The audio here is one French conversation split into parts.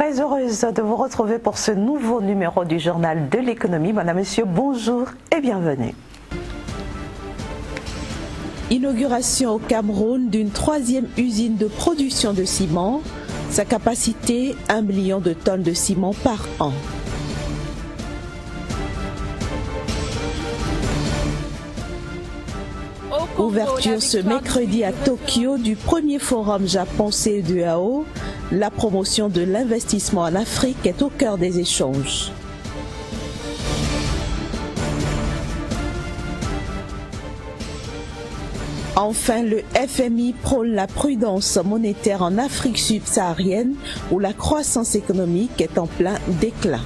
Très heureuse de vous retrouver pour ce nouveau numéro du Journal de l'économie. Madame, Monsieur, bonjour et bienvenue. Inauguration au Cameroun d'une 3e usine de production de ciment. Sa capacité, 1 million de tonnes de ciment par an. Ouverture ce mercredi à Tokyo du premier forum Japon CEDEAO. La promotion de l'investissement en Afrique est au cœur des échanges. Enfin, le FMI prône la prudence monétaire en Afrique subsaharienne où la croissance économique est en plein déclin.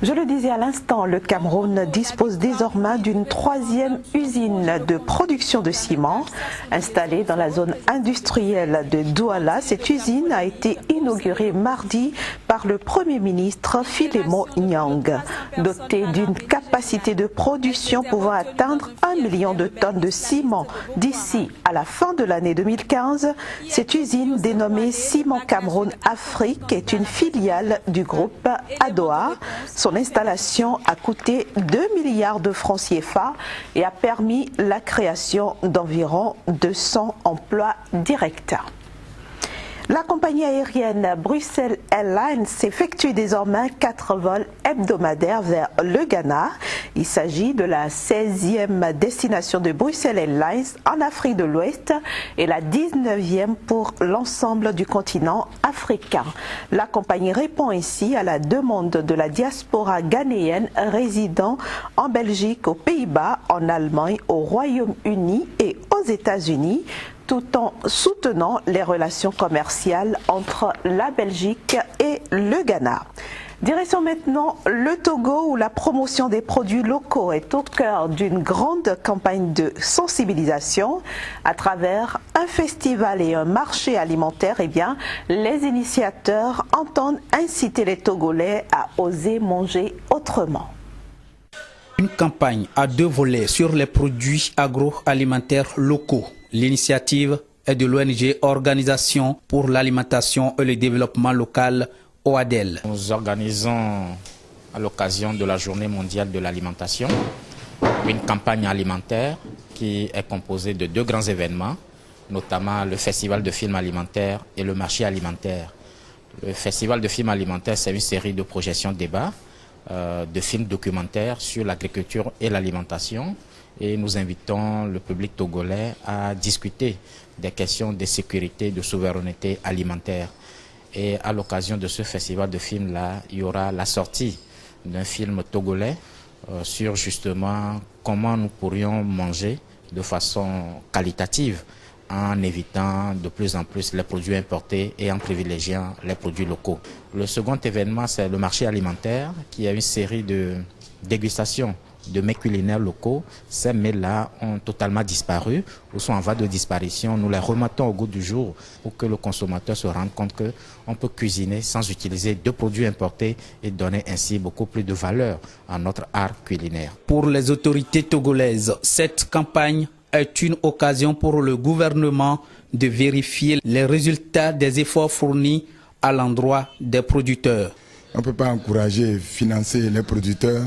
Je le disais à l'instant, le Cameroun dispose désormais d'une 3e usine de production de ciment installée dans la zone industrielle de Douala. Cette usine a été inaugurée mardi par le Premier ministre Filemon Nyang. Dotée d'une capacité de production pouvant atteindre 1 million de tonnes de ciment d'ici à la fin de l'année 2015, cette usine dénommée Ciment Cameroun Afrique est une filiale du groupe ADOA. Son installation a coûté 2 milliards de francs CFA et a permis la création d'environ 200 emplois directs. La compagnie aérienne Bruxelles Airlines effectue désormais 4 vols hebdomadaires vers le Ghana. Il s'agit de la 16e destination de Bruxelles Airlines en Afrique de l'Ouest et la 19e pour l'ensemble du continent africain. La compagnie répond ainsi à la demande de la diaspora ghanéenne résidant en Belgique, aux Pays-Bas, en Allemagne, au Royaume-Uni et aux États-Unis, tout en soutenant les relations commerciales entre la Belgique et le Ghana. Direction maintenant le Togo où la promotion des produits locaux est au cœur d'une grande campagne de sensibilisation. À travers un festival et un marché alimentaire, les initiateurs entendent inciter les Togolais à oser manger autrement. Une campagne à 2 volets sur les produits agroalimentaires locaux. L'initiative est de l'ONG Organisation pour l'alimentation et le développement local, OADEL. Nous organisons à l'occasion de la Journée mondiale de l'alimentation une campagne alimentaire qui est composée de 2 grands événements, notamment le Festival de films alimentaires et le marché alimentaire. Le Festival de films alimentaires, c'est une série de projections débats de films documentaires sur l'agriculture et l'alimentation. Et nous invitons le public togolais à discuter des questions de sécurité, de souveraineté alimentaire. Et à l'occasion de ce festival de films-là, il y aura la sortie d'un film togolais sur justement comment nous pourrions manger de façon qualitative en évitant de plus en plus les produits importés et en privilégiant les produits locaux. Le second événement, c'est le marché alimentaire qui a une série de dégustations de mets culinaires locaux. Ces mets-là ont totalement disparu ou sont en voie de disparition. Nous les remettons au goût du jour pour que le consommateur se rende compte qu'on peut cuisiner sans utiliser de produits importés et donner ainsi beaucoup plus de valeur à notre art culinaire. Pour les autorités togolaises, cette campagne est une occasion pour le gouvernement de vérifier les résultats des efforts fournis à l'endroit des producteurs. On ne peut pas encourager, financer les producteurs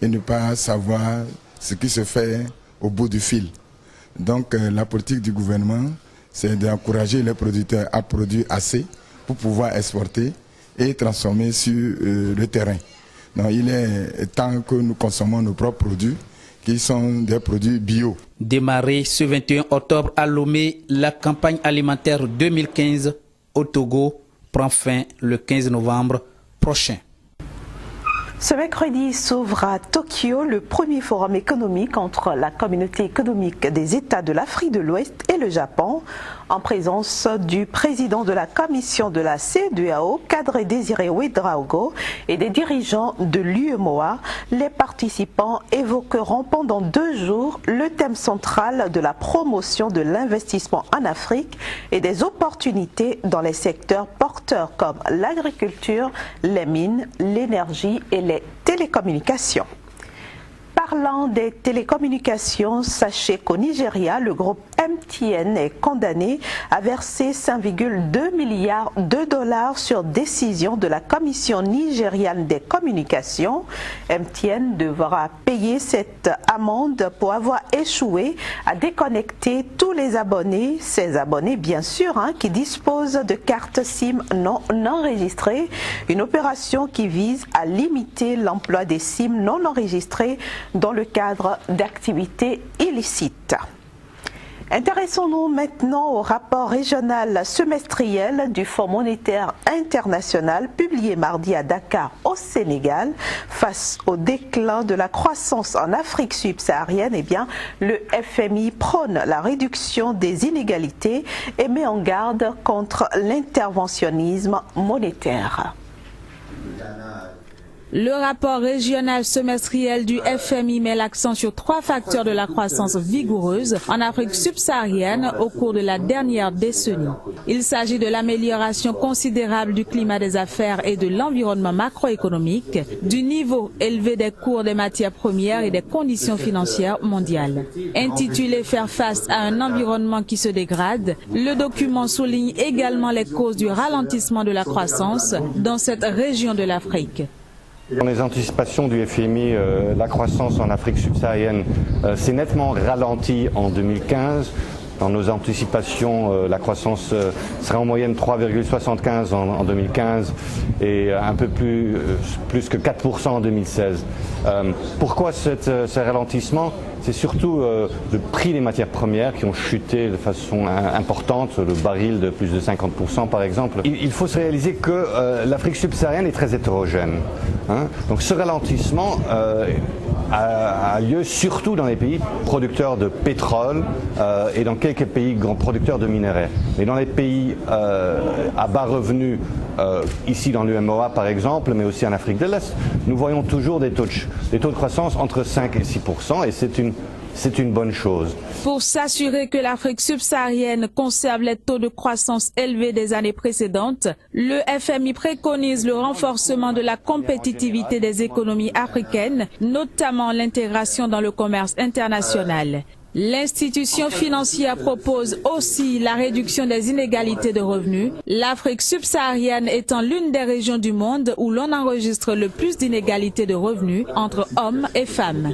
et ne pas savoir ce qui se fait au bout du fil. Donc la politique du gouvernement, c'est d'encourager les producteurs à produire assez pour pouvoir exporter et transformer sur le terrain. Donc il est temps que nous consommons nos propres produits, qui sont des produits bio. Démarrée ce 21 octobre à Lomé, la campagne alimentaire 2015 au Togo prend fin le 15 novembre prochain. Ce mercredi s'ouvre à Tokyo le premier forum économique entre la communauté économique des États de l'Afrique de l'Ouest et le Japon, en présence du président de la commission de la CEDEAO, Kadre Désiré Ouédraogo, et des dirigeants de l'UEMOA. Les participants évoqueront pendant 2 jours le thème central de la promotion de l'investissement en Afrique et des opportunités dans les secteurs porteurs comme l'agriculture, les mines, l'énergie et les télécommunications. Parlant des télécommunications, sachez qu'au Nigeria, le groupe MTN est condamné à verser 5,2 milliards de dollars sur décision de la Commission nigériane des communications. MTN devra payer cette amende pour avoir échoué à déconnecter tous les abonnés, ces abonnés bien sûr, qui disposent de cartes SIM non enregistrées, une opération qui vise à limiter l'emploi des SIM non enregistrés dans le cadre d'activités illicites. Intéressons-nous maintenant au rapport régional semestriel du Fonds monétaire international publié mardi à Dakar au Sénégal. Face au déclin de la croissance en Afrique subsaharienne, le FMI prône la réduction des inégalités et met en garde contre l'interventionnisme monétaire. Le rapport régional semestriel du FMI met l'accent sur 3 facteurs de la croissance vigoureuse en Afrique subsaharienne au cours de la dernière décennie. Il s'agit de l'amélioration considérable du climat des affaires et de l'environnement macroéconomique, du niveau élevé des cours des matières premières et des conditions financières mondiales. Intitulé « Faire face à un environnement qui se dégrade », le document souligne également les causes du ralentissement de la croissance dans cette région de l'Afrique. Dans les anticipations du FMI, la croissance en Afrique subsaharienne s'est nettement ralentie en 2015. Dans nos anticipations, la croissance sera en moyenne 3,75 en 2015 et un peu plus que 4% en 2016. Pourquoi ce ralentissement? C'est surtout le prix des matières premières qui ont chuté de façon importante, le baril de plus de 50% par exemple. Il faut se réaliser que l'Afrique subsaharienne est très hétérogène. Donc ce ralentissement a lieu surtout dans les pays producteurs de pétrole et dans quelques pays grands producteurs de minerais. Mais dans les pays à bas revenus, ici dans l'UMOA par exemple, mais aussi en Afrique de l'Est, nous voyons toujours des taux de croissance entre 5 et 6% et c'est une bonne chose. Pour s'assurer que l'Afrique subsaharienne conserve les taux de croissance élevés des années précédentes, le FMI préconise le renforcement de la compétitivité des économies africaines, notamment l'intégration dans le commerce international. L'institution financière propose aussi la réduction des inégalités de revenus, l'Afrique subsaharienne étant l'une des régions du monde où l'on enregistre le plus d'inégalités de revenus entre hommes et femmes.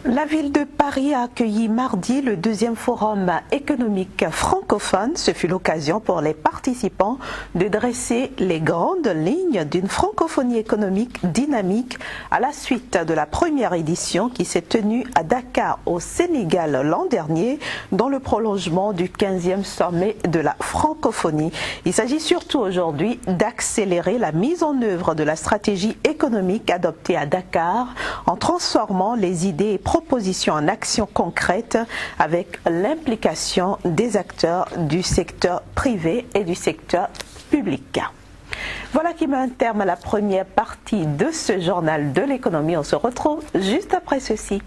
La ville de Paris a accueilli mardi le 2e forum économique francophone. Ce fut l'occasion pour les participants de dresser les grandes lignes d'une francophonie économique dynamique à la suite de la première édition qui s'est tenue à Dakar au Sénégal l'an dernier dans le prolongement du 15e sommet de la francophonie. Il s'agit surtout aujourd'hui d'accélérer la mise en œuvre de la stratégie économique adoptée à Dakar en transformant les idées et propositions en actions concrètes avec l'implication des acteurs du secteur privé et du secteur public. Voilà qui met un terme à la première partie de ce journal de l'économie. On se retrouve juste après ceci.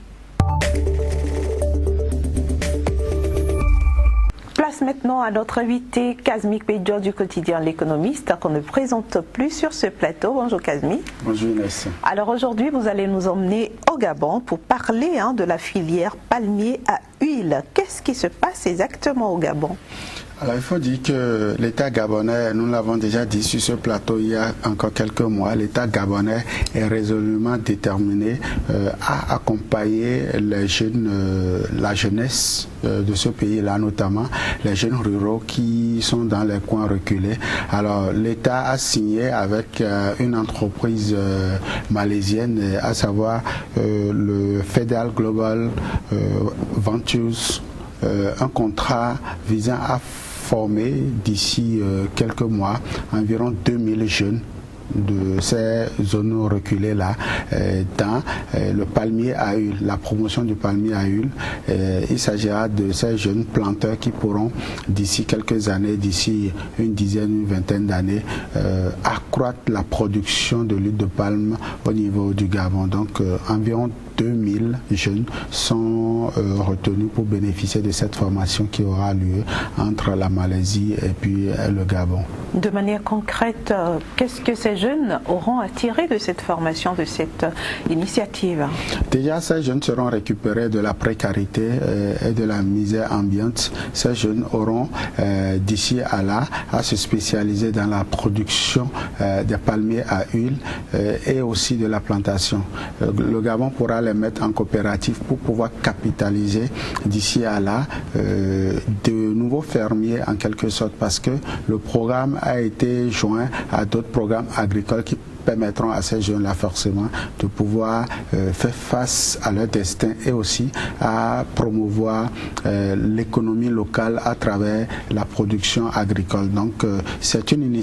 Place maintenant à notre invité Kazmi Kpedjo du quotidien L'Économiste qu'on ne présente plus sur ce plateau. Bonjour Kazmi. Bonjour Inès. Alors aujourd'hui vous allez nous emmener au Gabon pour parler de la filière palmier à huile. Qu'est-ce qui se passe exactement au Gabon? Alors il faut dire que l'État gabonais, nous l'avons déjà dit sur ce plateau il y a encore quelques mois, l'État gabonais est résolument déterminé à accompagner les jeunes, la jeunesse de ce pays-là, notamment les jeunes ruraux qui sont dans les coins reculés. Alors l'État a signé avec une entreprise malaisienne, à savoir le Federal Global Ventures, un contrat visant à former d'ici quelques mois environ 2000 jeunes de ces zones reculées-là dans le palmier à huile, la promotion du palmier à huile. Il s'agira de ces jeunes planteurs qui pourront d'ici quelques années, d'ici une dizaine, une vingtaine d'années, accroître la production de l'huile de palme au niveau du Gabon. Donc environ 2000 jeunes sont retenus pour bénéficier de cette formation qui aura lieu entre la Malaisie et puis le Gabon. De manière concrète, qu'est-ce que ces jeunes auront à tirer de cette formation, de cette initiative? Déjà, ces jeunes seront récupérés de la précarité et de la misère ambiante. Ces jeunes auront d'ici à là à se spécialiser dans la production des palmiers à huile et aussi de la plantation. Le Gabon pourra les mettre en coopérative pour pouvoir capitaliser d'ici à là de nouveaux fermiers en quelque sorte, parce que le programme a été joint à d'autres programmes agricoles qui permettront à ces jeunes-là forcément de pouvoir faire face à leur destin et aussi à promouvoir l'économie locale à travers la production agricole. Donc c'est une initiative